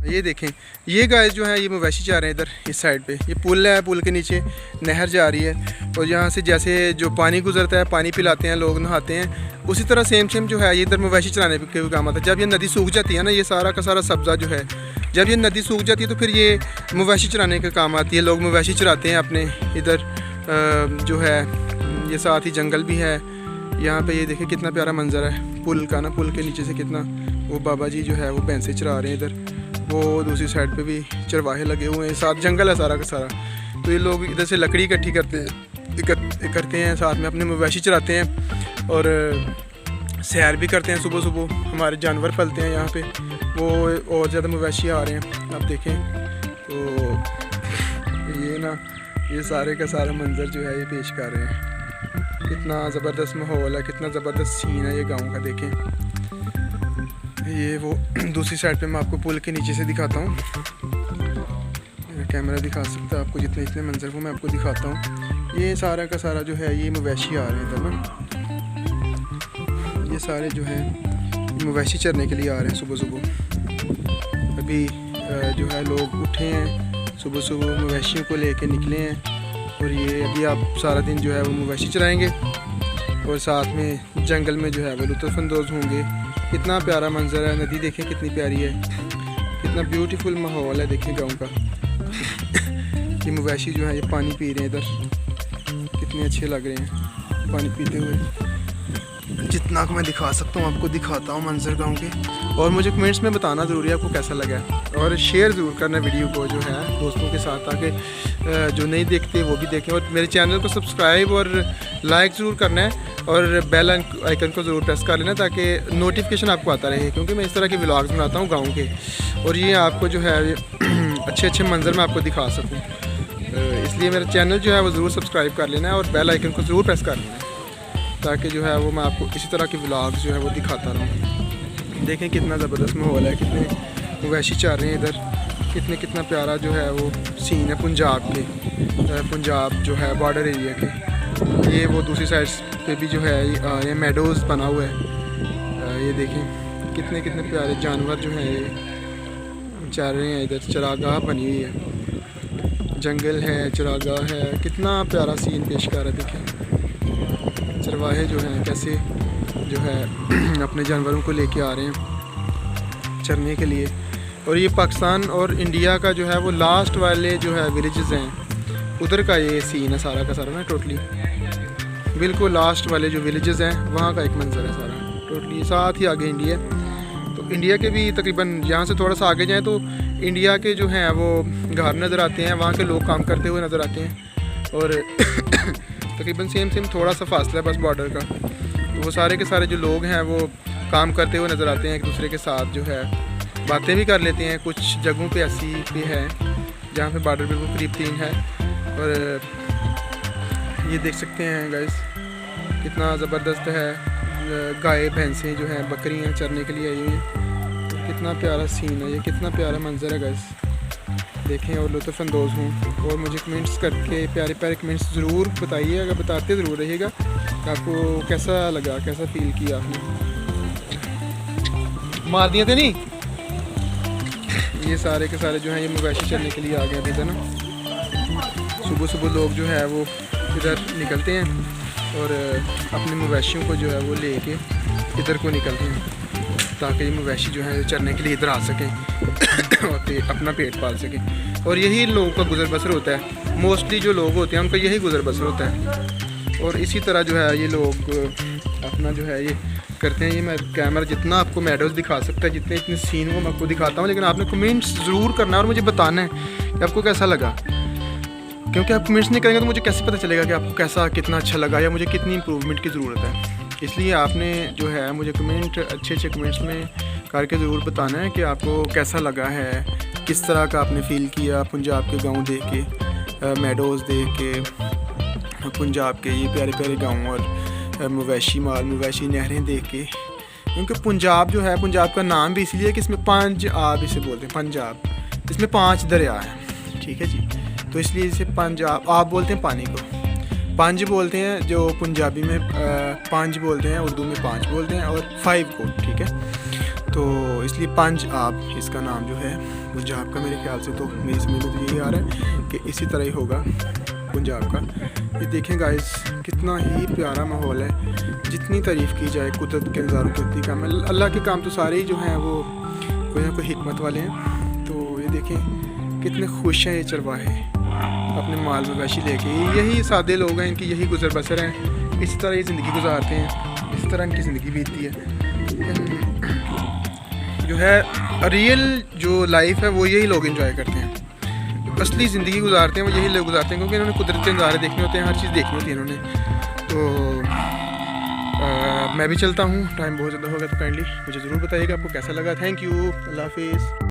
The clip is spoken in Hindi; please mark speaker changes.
Speaker 1: ये देखें, ये गाय जो है ये मवेशी चाह रहे हैं इधर इस साइड पे। ये पुल है, पुल के नीचे नहर जा रही है और यहाँ से जैसे जो पानी गुजरता है, पानी पिलाते हैं लोग, नहाते हैं, उसी तरह सेम जो है ये इधर मवेशी चलाने के भी काम आता है। जब ये नदी सूख जाती है ना, ये सारा का सारा सब्ज़ा जो है, जब ये नदी सूख जाती है तो फिर ये मवेशी चराने के काम आती है। लोग मवेशी चराते हैं अपने इधर जो है। ये साथ ही जंगल भी है यहाँ पे। ये देखिए कितना प्यारा मंजर है पुल का ना, पुल के नीचे से कितना वो बाबा जी जो है वो भैंसे चरा रहे हैं इधर। वो दूसरी साइड पे भी चरवाहे लगे हुए हैं, साथ जंगल है सारा का सारा। तो ये लोग इधर से लकड़ी इकट्ठी करते हैं, साथ में अपने मवेशी चराते हैं और सैर भी करते हैं सुबह सुबह। हमारे जानवर पलते हैं यहाँ पे, वो और ज़्यादा मवेशी आ रहे हैं आप देखें। तो ये ना, ये सारे का सारा मंजर जो है ये पेश कर रहे हैं। कितना ज़बरदस्त माहौल है, कितना ज़बरदस्त सीन है ये गाँव का। देखें ये वो दूसरी साइड पे मैं आपको पुल के नीचे से दिखाता हूँ। कैमरा दिखा सकता है आपको, जितने मंजर को मैं आपको दिखाता हूँ। ये सारा का सारा जो है ये मवेशी आ रहे हैं इधर ना। ये सारे जो है मवेशी चरने के लिए आ रहे हैं सुबह सुबह। अभी जो है लोग उठे हैं सुबह सुबह, मवेशियों को लेके निकले हैं और ये अभी आप सारा दिन जो है वो मवेशी चराएँगे और साथ में जंगल में जो है वो लुत्फ़अंदोज़ होंगे। कितना प्यारा मंजर है। नदी देखें कितनी प्यारी है, कितना ब्यूटीफुल माहौल है देखें गांव का। ये मवेशी जो है ये पानी पी रहे हैं इधर, कितने अच्छे लग रहे हैं पानी पीते हुए। जितना मैं दिखा सकता हूँ आपको दिखाता हूँ मंजर गांव के। और मुझे कमेंट्स में बताना ज़रूरी है आपको कैसा लगा और शेयर ज़रूर करना वीडियो को जो है दोस्तों के साथ, ताकि जो नहीं देखते वो भी देखें। और मेरे चैनल को सब्सक्राइब और लाइक ज़रूर करना है और बेल आइकन को ज़रूर प्रेस कर लेना ताकि नोटिफिकेशन आपको आता रहे, क्योंकि मैं इस तरह के व्लॉग्स बनाता हूँ गाँव के और ये आपको जो है अच्छे मंजर मैं आपको दिखा सकूँ। इसलिए मेरा चैनल जो है वो ज़रूर सब्सक्राइब कर लेना है और बेल आइकन को ज़रूर प्रेस कर लेना है ताकि जो है वो मैं आपको इसी तरह के व्लॉग्स जो है वो दिखाता रहूँ। देखें कितना ज़बरदस्त माहौल है, कितने मवेशी चाह रहे हैं इधर। कितना प्यारा जो है वो सीन है पंजाब के, पंजाब जो है बॉर्डर एरिया के। ये वो दूसरी साइड पे भी जो है ये मेडोज़ बना हुआ है। ये देखें कितने प्यारे जानवर जो हैं ये चर रहे हैं इधर। चरागाह बनी हुई है, जंगल है, चरागाह है। कितना प्यारा सीन पेश कर रहा है। देखें चरवाहे जो हैं कैसे जो है अपने जानवरों को लेके आ रहे हैं चरने के लिए। और ये पाकिस्तान और इंडिया का जो है वो लास्ट वाले जो है विलेजेस हैं उधर का ये सीन है सारा का सारा ना। टोटली बिल्कुल लास्ट वाले जो विलेजेस हैं वहाँ का एक मंजर है सारा टोटली। साथ ही आगे इंडिया, तो इंडिया के भी तकरीबन यहाँ से थोड़ा सा आगे जाएँ तो इंडिया के जो हैं वो घर नज़र आते हैं, वहाँ के लोग काम करते हुए नज़र आते हैं। और तकरीबन सेम थोड़ा सा फासला है बस बॉर्डर का। तो वो सारे के सारे जो लोग हैं वो काम करते हुए नज़र आते हैं, एक दूसरे के साथ जो है बातें भी कर लेते हैं। कुछ जगहों पे ऐसी भी है जहाँ पे बॉर्डर बिल्कुल करीब तीन है। और ये देख सकते हैं गाइस कितना ज़बरदस्त है। गाय भैंसें जो हैं बकरियाँ चरने के लिए आई हुई हैं। तो कितना प्यारा सीन है ये, कितना प्यारा मंजर है गाइस। देखें और लुत्फ़अंदोज़ हूँ। और मुझे कमेंट्स करके प्यारे कमेंट्स ज़रूर बताइए, अगर बताते ज़रूर रहिएगा कि आपको कैसा लगा, कैसा फील किया आपने। मार दिए थे नहीं। ये सारे के सारे जो हैं ये मवेशी चलने के लिए आ गए इधर ना। सुबह लोग जो है वो इधर निकलते हैं और अपने मवेशियों को जो है वो लेके इधर को निकलते हैं ताकि ये मवेशी जो है चरने के लिए इधर आ सकें और अपना पेट पाल सकें। और यही लोगों का गुजर बसर होता है। मोस्टली जो लोग होते हैं उनका यही गुजर बसर होता है। और इसी तरह जो है ये लोग अपना जो है ये करते हैं। ये मैं कैमरा जितना आपको मेडोज़ दिखा सकता है, जितने सीन को मैं आपको दिखाता हूँ, लेकिन आपने कमेंट्स ज़रूर करना है और मुझे बताना है कि आपको कैसा लगा। क्योंकि आप कमेंट्स नहीं करेंगे तो मुझे कैसे पता चलेगा कि आपको कैसा कितना अच्छा लगा या मुझे कितनी इम्प्रूवमेंट की ज़रूरत है। इसलिए आपने जो है मुझे कमेंट अच्छे कमेंट्स में करके ज़रूर बताना है कि आपको कैसा लगा है, किस तरह का आपने फ़ील किया पंजाब के गाँव देख के, मेडोज़ देख के, पंजाब के ये प्यारे गाँव और मवेशी नहरें देख के। क्योंकि पंजाब जो है, पंजाब का नाम भी इसलिए कि इसमें 5 आब इसे बोलते हैं पंजाब, इसमें 5 दरिया हैं, ठीक है जी। तो इसलिए इसे पंजाब आप बोलते हैं पानी को, पंज बोलते हैं जो पंजाबी में, 5 बोलते हैं, उर्दू में 5 बोलते हैं और 5 को, ठीक है। तो इसलिए पंजाब इसका नाम जो है पंजाब का, मेरे ख्याल से तो मेरी समझ में तो यही आ रहा है कि इसी तरह ही होगा पंजाब का। ये देखें गाइस कितना ही प्यारा माहौल है, जितनी तारीफ़ की जाए कुदरत के नज़ारों की उतनी कम है। अल्लाह के काम तो सारे ही जो हैं वो कोई ना कोई हिकमत वाले हैं। तो ये देखें कितने खुश हैं ये चरवाहे अपने माल मवेशी लेके। यही सादे लोग हैं, इनकी यही गुजर बसर हैं, इस तरह ये ज़िंदगी गुजारते हैं, इस तरह इनकी ज़िंदगी बीतती है। जो है रियल जो लाइफ है वो यही लोग एंजॉय करते हैं, असली ज़िंदगी गुजारते हैं वो यही लोग गुजारते हैं, क्योंकि इन्होंने कुदरत के नज़ारे देखने होते हैं, हर चीज़ देखनी होती है इन्होंने। तो मैं भी चलता हूँ, टाइम बहुत ज़्यादा हो गया, तो काइंडली मुझे ज़रूर बताइएगा आपको कैसा लगा। थैंक यू, अल्लाह हाफिज़।